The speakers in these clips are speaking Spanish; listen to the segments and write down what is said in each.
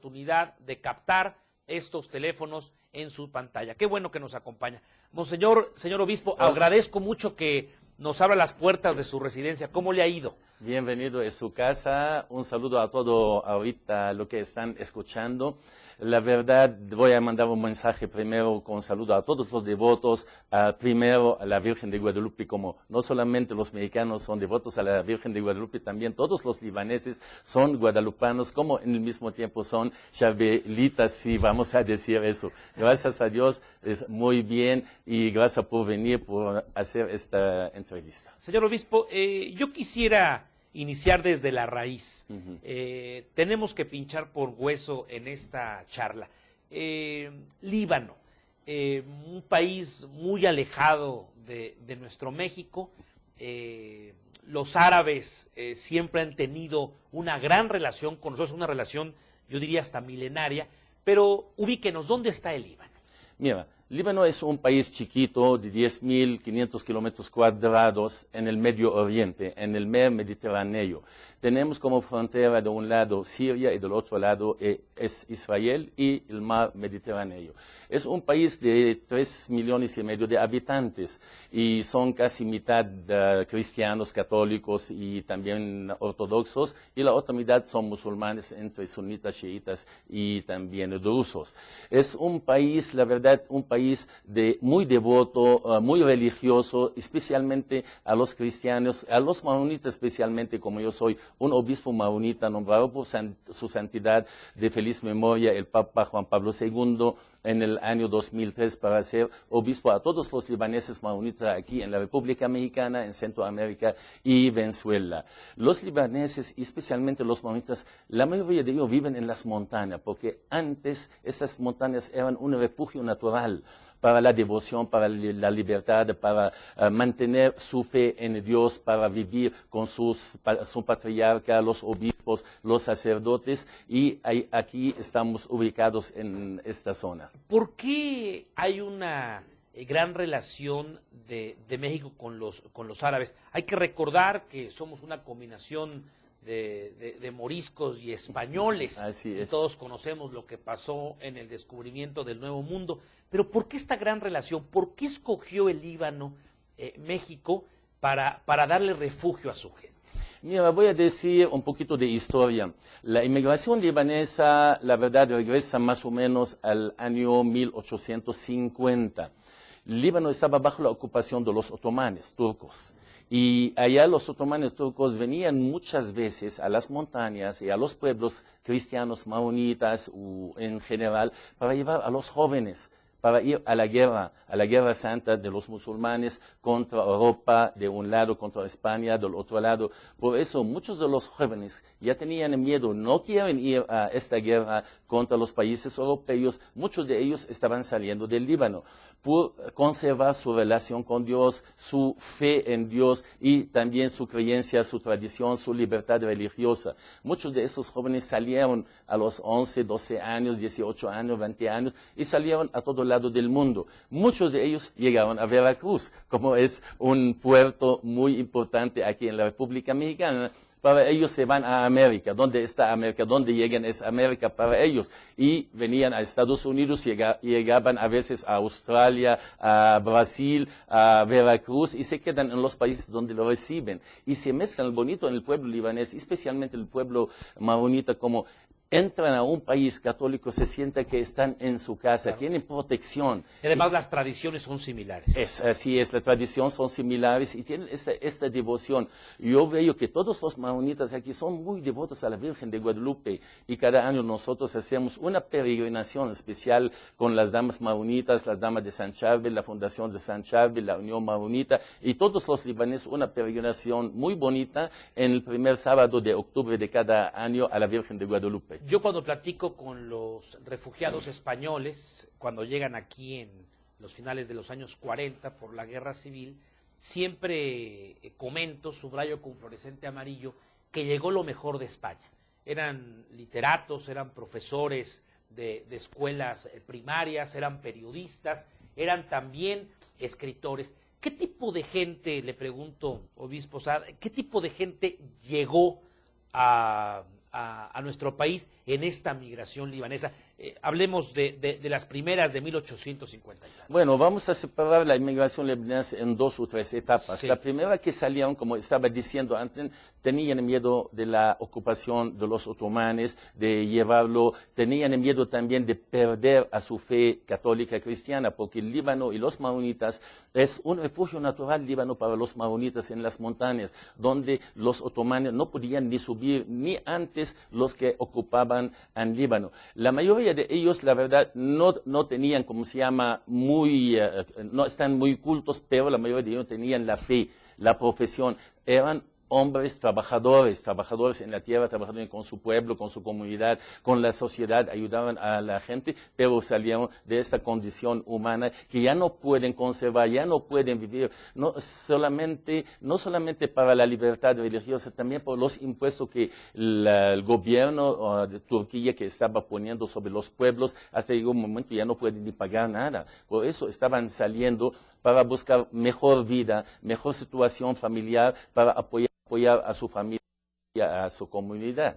oportunidad de captar estos teléfonos en su pantalla. Qué bueno que nos acompaña. Monseñor, señor obispo, agradezco mucho que nos abra las puertas de su residencia. ¿Cómo le ha ido? Bienvenido a su casa. Un saludo a todo ahorita lo que están escuchando. La verdad, voy a mandar un mensaje primero con saludo a todos los devotos, primero a la Virgen de Guadalupe, como no solamente los mexicanos son devotos a la Virgen de Guadalupe, también todos los libaneses son guadalupanos, como en el mismo tiempo son chabelitas, si vamos a decir eso. Gracias a Dios, es muy bien y gracias por venir, por hacer esta entrevista. Señor obispo, yo quisiera iniciar desde la raíz. Tenemos que pinchar por hueso en esta charla. Líbano, un país muy alejado de nuestro México. Los árabes siempre han tenido una gran relación con nosotros, una relación, yo diría, hasta milenaria, pero ubíquenos, ¿dónde está el Líbano? Mira, Líbano es un país chiquito de 10.500 kilómetros cuadrados en el Medio Oriente, en el mar Mediterráneo. Tenemos como frontera de un lado Siria y del otro lado es Israel y el mar Mediterráneo. Es un país de 3,5 millones de habitantes y son casi mitad cristianos, católicos y también ortodoxos, y la otra mitad son musulmanes entre sunitas, chiitas y también drusos. Es un país, la verdad, un país muy devoto, muy religioso, especialmente a los cristianos, a los maonitas especialmente, como yo soy un obispo maonita nombrado por su santidad de feliz memoria, el Papa Juan Pablo II, en el año 2003 para ser obispo a todos los libaneses maonitas aquí en la República Mexicana, en Centroamérica y Venezuela. Los libaneses, especialmente los maonitas, la mayoría de ellos viven en las montañas, porque antes esas montañas eran un refugio natural para la devoción, para la libertad, para mantener su fe en Dios, para vivir con su patriarca, los obispos, los sacerdotes, y aquí estamos ubicados en esta zona. ¿Por qué hay una gran relación de México con los árabes? Hay que recordar que somos una combinación de moriscos y españoles. Así es. Todos conocemos lo que pasó en el descubrimiento del Nuevo Mundo. Pero ¿por qué esta gran relación? ¿Por qué escogió el Líbano, México, para darle refugio a su gente? Mira, voy a decir un poquito de historia. La inmigración libanesa, la verdad, regresa más o menos al año 1850. Líbano estaba bajo la ocupación de los otomanes, turcos. Y allá los otomanes turcos venían muchas veces a las montañas y a los pueblos cristianos, maonitas en general, para llevar a los jóvenes para ir a la guerra santa de los musulmanes contra Europa de un lado, contra España del otro lado. Por eso muchos de los jóvenes ya tenían miedo, no quieren ir a esta guerra contra los países europeos. Muchos de ellos estaban saliendo del Líbano por conservar su relación con Dios, su fe en Dios y también su creencia, su tradición, su libertad religiosa. Muchos de esos jóvenes salieron a los 11, 12 años, 18 años, 20 años y salieron a todo lado del mundo. Muchos de ellos llegaron a Veracruz, como es un puerto muy importante aquí en la República Mexicana. Para ellos se van a América. ¿Dónde está América? ¿Dónde llegan? Es América para ellos. Y venían a Estados Unidos, llegaban a veces a Australia, a Brasil, a Veracruz, y se quedan en los países donde lo reciben. Y se mezclan bonito en el pueblo libanés, especialmente el pueblo maronita, como entran a un país católico, se sienten que están en su casa, claro, tienen protección. Y además las tradiciones son similares. Así es, las tradiciones son similares y tienen esta devoción. Yo veo que todos los maronitas aquí son muy devotos a la Virgen de Guadalupe y cada año nosotros hacemos una peregrinación especial con las damas maronitas, las damas de San Charbel, la Fundación de San Charbel, la Unión Maronita y todos los libaneses, una peregrinación muy bonita en el primer sábado de octubre de cada año a la Virgen de Guadalupe. Yo cuando platico con los refugiados españoles, cuando llegan aquí en los finales de los años 40 por la guerra civil, siempre comento, subrayo con fluorescente amarillo, que llegó lo mejor de España. Eran literatos, eran profesores de escuelas primarias, eran periodistas, eran también escritores. ¿Qué tipo de gente, le pregunto, obispo Saad, qué tipo de gente llegó a a nuestro país en esta migración libanesa. Hablemos de las primeras de 1850. Bueno, vamos a separar la inmigración libanesa en 2 o 3 etapas. Sí. La primera que salieron, como estaba diciendo antes, tenían miedo de la ocupación de los otomanes, de llevarlo, tenían miedo también de perder a su fe católica cristiana, porque el Líbano y los maonitas es un refugio natural Líbano para los maonitas en las montañas, donde los otomanes no podían ni subir, ni antes los que ocupaban en Líbano. La mayoría de ellos, la verdad, no tenían, como se llama, no están muy cultos, pero la mayoría de ellos tenían la fe, la profesión, eran hombres trabajadores en la tierra, trabajando con su pueblo, con su comunidad, con la sociedad, ayudaban a la gente, pero salieron de esa condición humana que ya no pueden conservar, ya no pueden vivir, no solamente para la libertad religiosa, también por los impuestos que el gobierno de Turquía que estaba poniendo sobre los pueblos, hasta llegó un momento ya no pueden ni pagar nada. Por eso estaban saliendo para buscar mejor vida, mejor situación familiar, para apoyar a su familia, a su comunidad.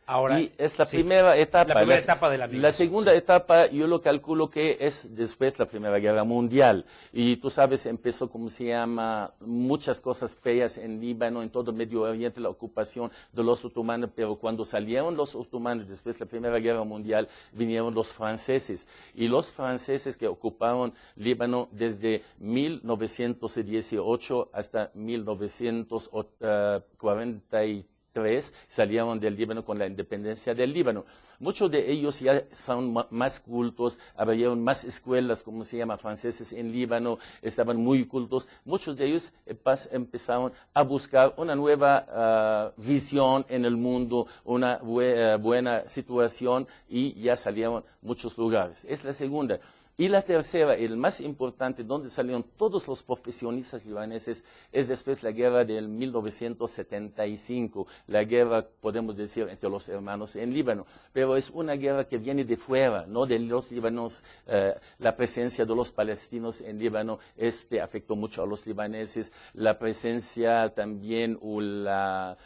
Ahora, y es la sí, primera etapa. La primera etapa de la migración. La segunda etapa yo lo calculo que es después de la Primera Guerra Mundial. Y tú sabes, empezó, como se llama, muchas cosas feas en Líbano, en todo el Medio Oriente, la ocupación de los otomanos. Pero cuando salieron los otomanos después de la Primera Guerra Mundial, vinieron los franceses. Y los franceses que ocuparon Líbano desde 1918 hasta 1943, salieron del Líbano con la independencia del Líbano. Muchos de ellos ya son más cultos, abrieron más escuelas, como se llama, franceses en Líbano, estaban muy cultos. Muchos de ellos empezaron a buscar una nueva visión en el mundo, una buena situación, y ya salieron muchos lugares. Es la segunda. Y la tercera, el más importante, donde salieron todos los profesionistas libaneses, es después la guerra del 1975, la guerra, podemos decir, entre los hermanos en Líbano. Pero es una guerra que viene de fuera, no de los libanos. La presencia de los palestinos en Líbano afectó mucho a los libaneses. La presencia también, o la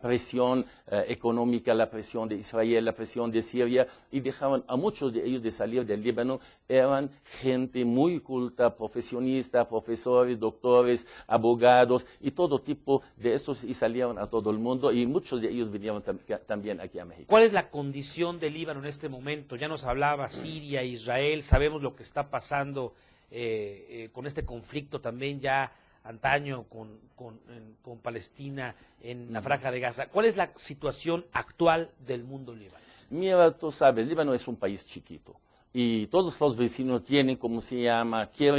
presión económica, la presión de Israel, la presión de Siria, y dejaron a muchos de ellos de salir del Líbano. Eran gente muy culta, profesionistas, profesores, doctores, abogados y todo tipo de estos, y salieron a todo el mundo, y muchos de ellos vinieron también aquí a México. ¿Cuál es la condición del Líbano en este momento? Ya nos hablaba Siria, Israel, sabemos lo que está pasando con este conflicto también ya antaño con Palestina en la Franja de Gaza. ¿Cuál es la situación actual del mundo libanés? Mira, tú sabes, Líbano es un país chiquito. Y todos los vecinos quieren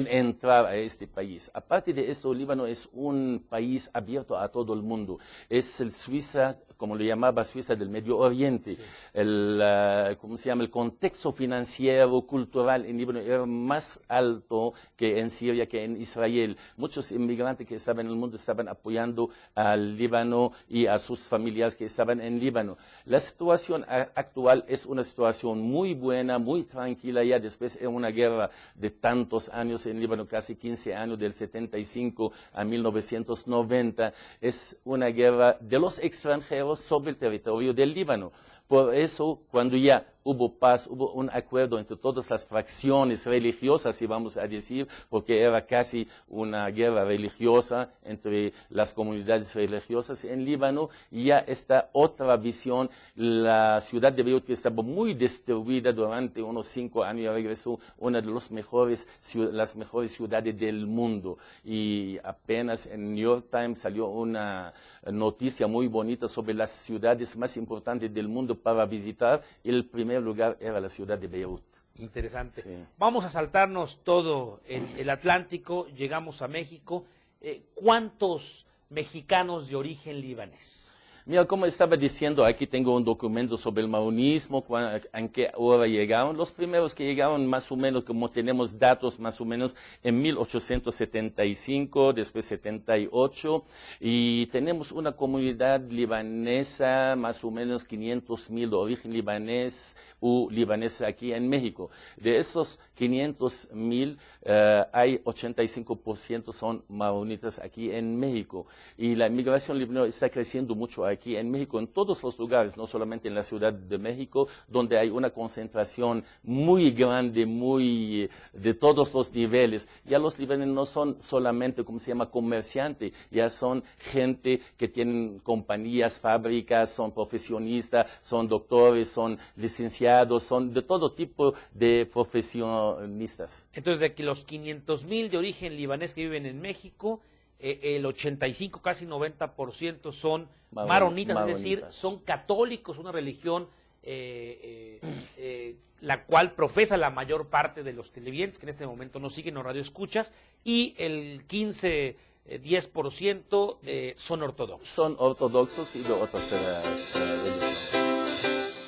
entrar a este país. Aparte de esto, Líbano es un país abierto a todo el mundo. Es el Suiza, como lo llamaba Suiza del Medio Oriente. Sí. El contexto financiero, cultural en Líbano era más alto que en Siria, que en Israel. Muchos inmigrantes que estaban en el mundo estaban apoyando al Líbano y a sus familiares que estaban en Líbano. La situación actual es una situación muy buena, muy tranquila. Ya después de una guerra de tantos años en Líbano, casi 15 años, del 75 a 1990, es una guerra de los extranjeros sobre el territorio del Líbano. Por eso, cuando ya hubo paz, hubo un acuerdo entre todas las fracciones religiosas, si vamos a decir, porque era casi una guerra religiosa entre las comunidades religiosas en Líbano, y ya está otra visión. La ciudad de Beirut, que estaba muy destruida durante unos 5 años, ya regresó una de las mejores ciudades del mundo. Y apenas en New York Times salió una noticia muy bonita sobre las ciudades más importantes del mundo para visitar. El primer lugar era la ciudad de Beirut. Interesante. Sí. Vamos a saltarnos todo el Atlántico, llegamos a México. ¿Cuántos mexicanos de origen libanés? Mira, como estaba diciendo, aquí tengo un documento sobre el maonismo, en qué hora llegaron. Los primeros que llegaron, más o menos, como tenemos datos, más o menos en 1875, después 78, y tenemos una comunidad libanesa, más o menos 500,000 de origen libanés o libaneses aquí en México. De esos 500,000, hay 85% son maonitas aquí en México. Y la inmigración libanesa está creciendo mucho aquí aquí en México, en todos los lugares, no solamente en la Ciudad de México, donde hay una concentración muy grande, de todos los niveles. Ya los libaneses no son solamente, como se llama, comerciantes, ya son gente que tienen compañías, fábricas, son profesionistas, son doctores, son licenciados, son de todo tipo de profesionistas. Entonces, de que los 500,000 de origen libanés que viven en México, el 85, casi 90% son maronitas, es decir, son católicos, una religión la cual profesa la mayor parte de los televidentes, que en este momento no siguen o radioescuchas, y el 10% son ortodoxos. Son ortodoxos y de otras religiones.